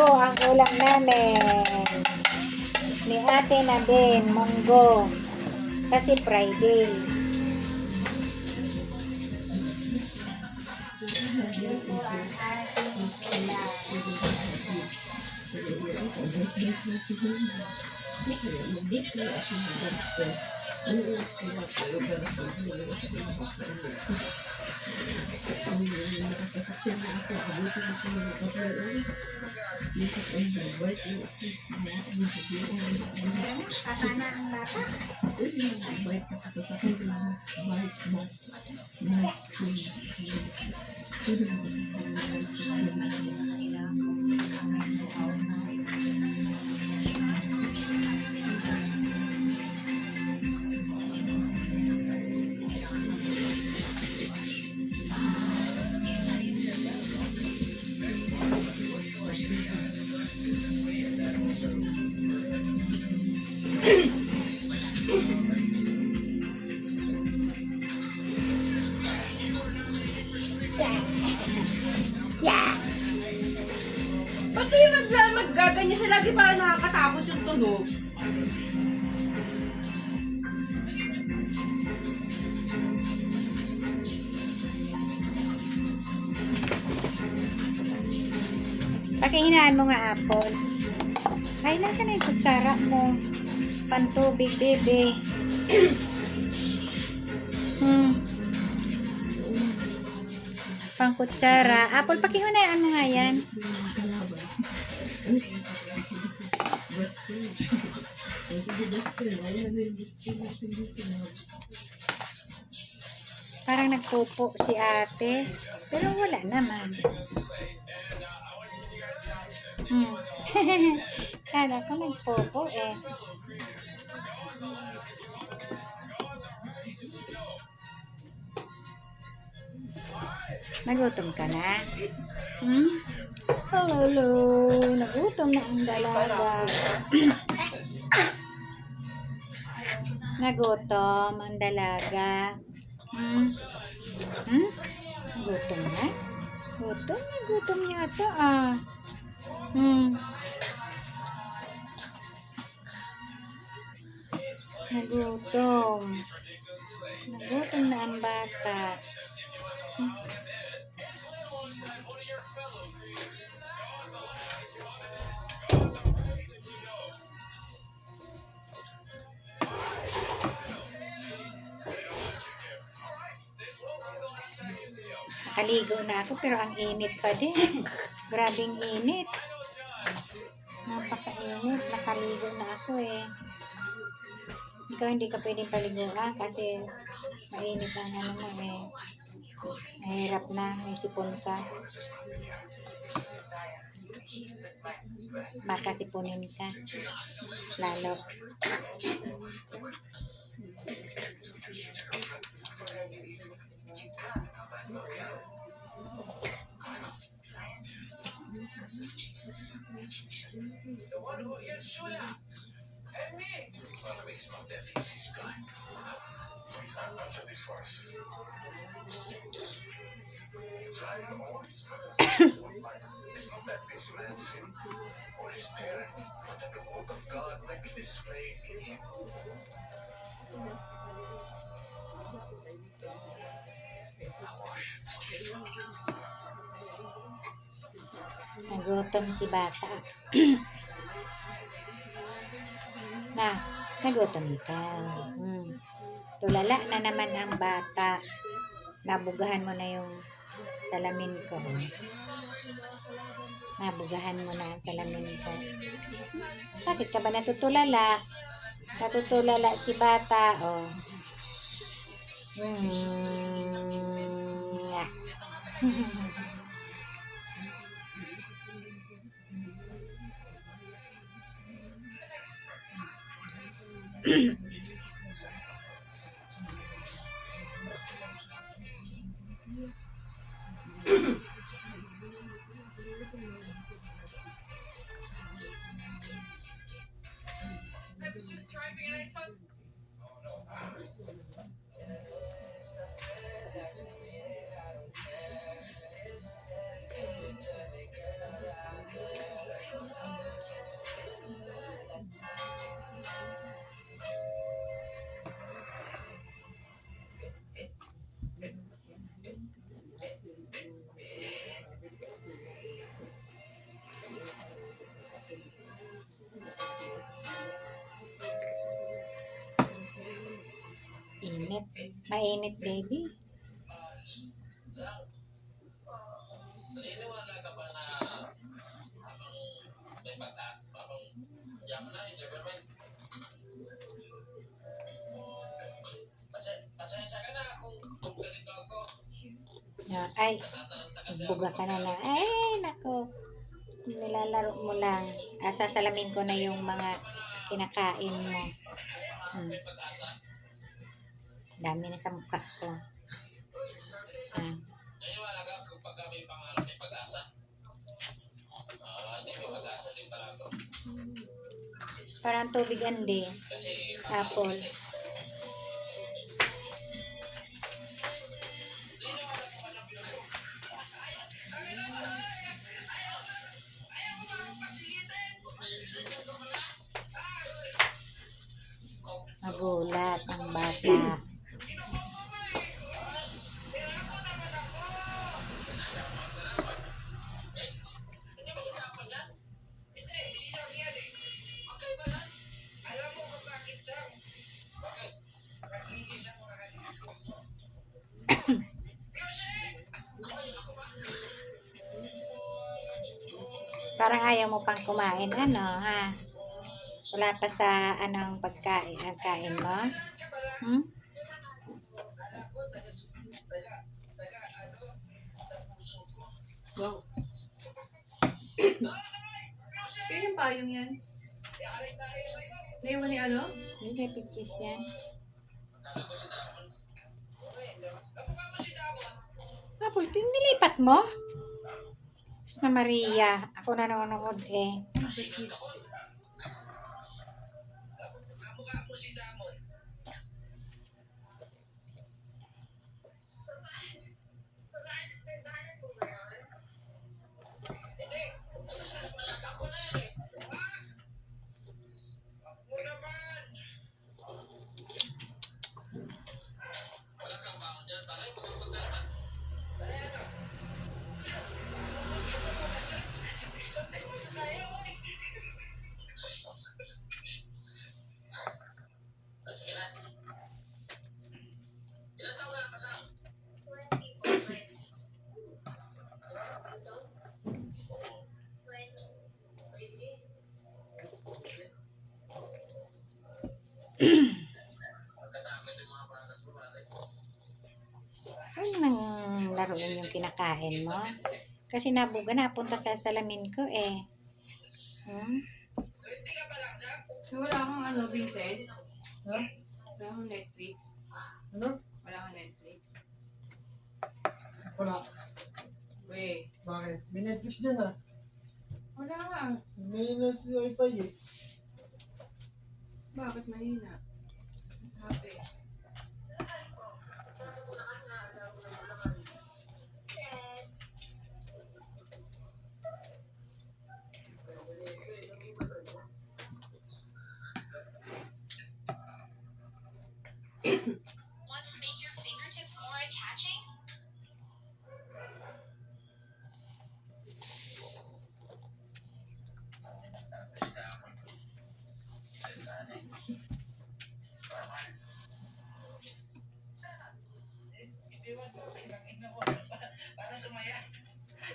munggo ang ulam namin. Ni ate na din, munggo. Kasi Friday. Ito ang ating ulam. Kakana ang bata. Yeah. Ba't kayo maggaganyan siya? Lagi parang nakakatakot yung tunog. Pakihinaan mo nga, Apple. Kailan ka na yung kutsara mo? Pantubig, bebe. Pangkutsara. Apple, pakihinaan mo nga yan. Parang nagpupo si ate. Pero wala naman. Kala ko nagpupo eh. Nagutom ka na? Hello. Nagutom na ang dalaga. Nagutom ang dalaga. Nagutom na? Nagutom yata ah. Nagutom. Nagutom na ang bata. Nakaligo na ako pero ang init pa din. Grabing init. Napaka-init. Nakaligo na ako eh. Ikaw hindi ka pwedeng paliguan kasi mainit ang ano mo eh. Mahirap na. May sipon ka. Baka sipunin ka. Lalo. Nagutom si bata. Nagutom ikaw. Tulala na naman ang bata. Nabugahan mo na yung salamin ko. Nabugahan mo na ang salamin ko. Bakit ka ba natutulala? Natutulala si bata. Oh. Mainit. Mainit, baby. Ay, buga ka na na. Ay, nako. Nilalaro mo lang. Sasalamin ko na yung mga kinakain mo. Dami na sa mukha ko. Ah. Parang tubig andi. Apple. Magulat ang bata. Parang ayaw mo pang kumain, ano, ha? Wala pa sa anong pagkain, ang kain mo? Hmm? Wow. Kaya yung payong yan? Naiwan ni ano? Hindi, pichis yan. Apple, nilipat mo? Na Maria, ako nanonood eh. Ano nang laruin yung kinakain mo? Kasi nabuga napunta sa salamin ko eh. Hmm? So, wala kang ano, Vincent? Ha? Wala kang Netflix? Ano? Wala kang Netflix? Wala. Weh, Bakit? May Netflix din ah. wala ka. May nasa wifi eh. Bakit mahina? Happy. Want to make your fingertips more eye-catching?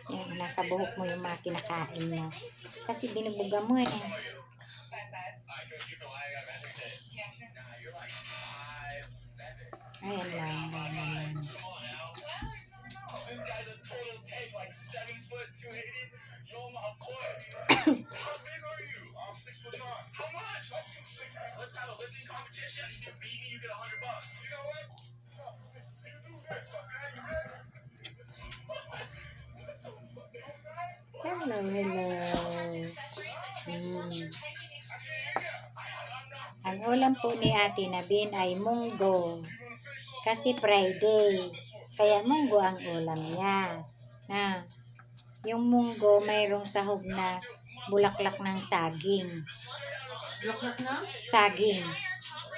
Yan, nasa buhok mo yung mga kinakain mo. Kasi binubuga mo eh. Ayan lang, ayan. Hello, hello. Ang ulam po ni Ate Nabin ay munggo. Kasi Friday. Kaya munggo ang ulam niya. Na, yung munggo mayroong sahog na bulaklak ng saging. Block na? Saging.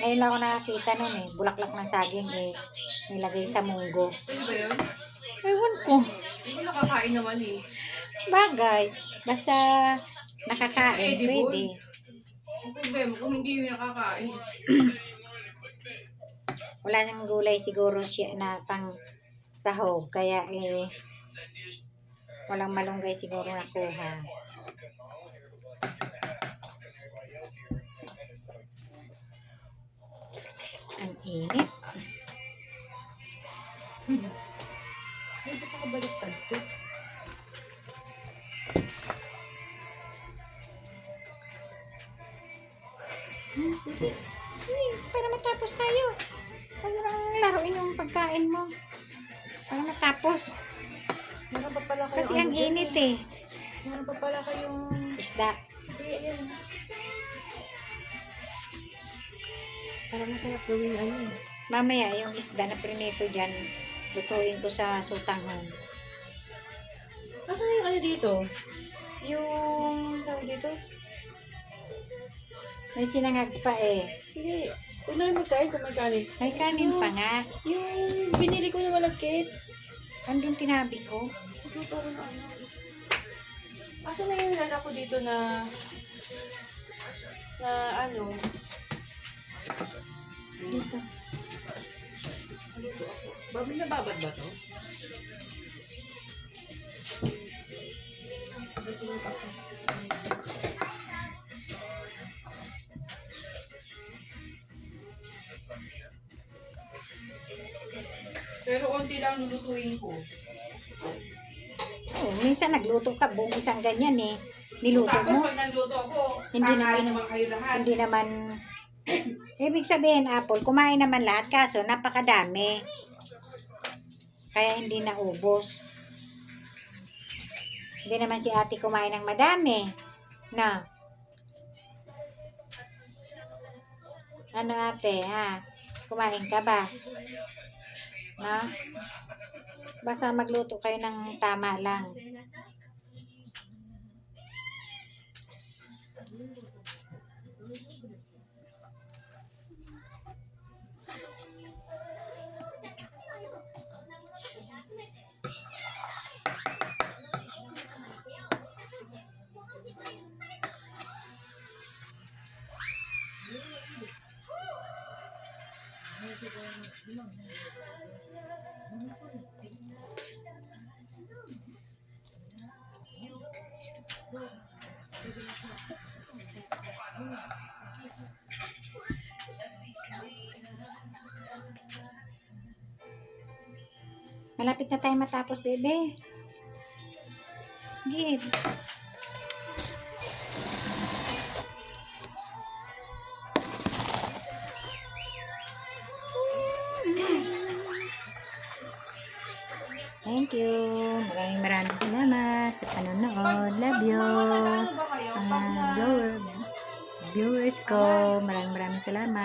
Ngayon lang ako nakakita nun eh. Bulaklak ng saging eh. Nilagay sa munggo. Pwede ba yun? Ewan ko. Hindi ko nakakain naman eh. Bagay. Basta nakakain. Edible? Pwede. Ang problema kung hindi yun nakakain. Wala nang gulay siguro siya na pang sahog. Kaya walang malunggay siguro nakuha. Ang init. Ay, ba't nakabaliktad to? Para matapos tayo. Huwag mo nang laruin yung pagkain mo. Para matapos. Meron pa pala kayong Kasi ang dyan init eh. Meron pa pala kayong... Isda. Ayan. Para masarap gawin Mamaya yung isda na prinito dyan, lutuin ko sa sutanghon. Nasaan yung dito? Yung... tawag dito? May sinangag pa eh. Hindi. Huwag na rin magsahin kung may kanin. May kanin pa nga. Yung binili ko na malagkit. Andun tinabi ko. Asa na yung anak ko dito na ano? Dito. Babi na babad ba to? Pero konti lang lulutuin ko. Oh, minsan nagluto ka, buong isang ganyan eh. Niluto Tapos mo. pag nagluto ako, Hindi kakain naman- naman kayo lahat. Hindi naman, ibig sabihin, Apple, kumain naman lahat, kaso napakadami. Kaya hindi naubos. Hindi naman si ate kumain ng madami. Na. Ano ate, ha? Kumain ka ba? Na? Basta magluto kayo ng tama lang. Malapit na tayo matapos, bebe. Give. Thank you. Maraming salamat sa panonood. Love you. Ano ba kayo? Pag Mga viewers ko, maraming salamat.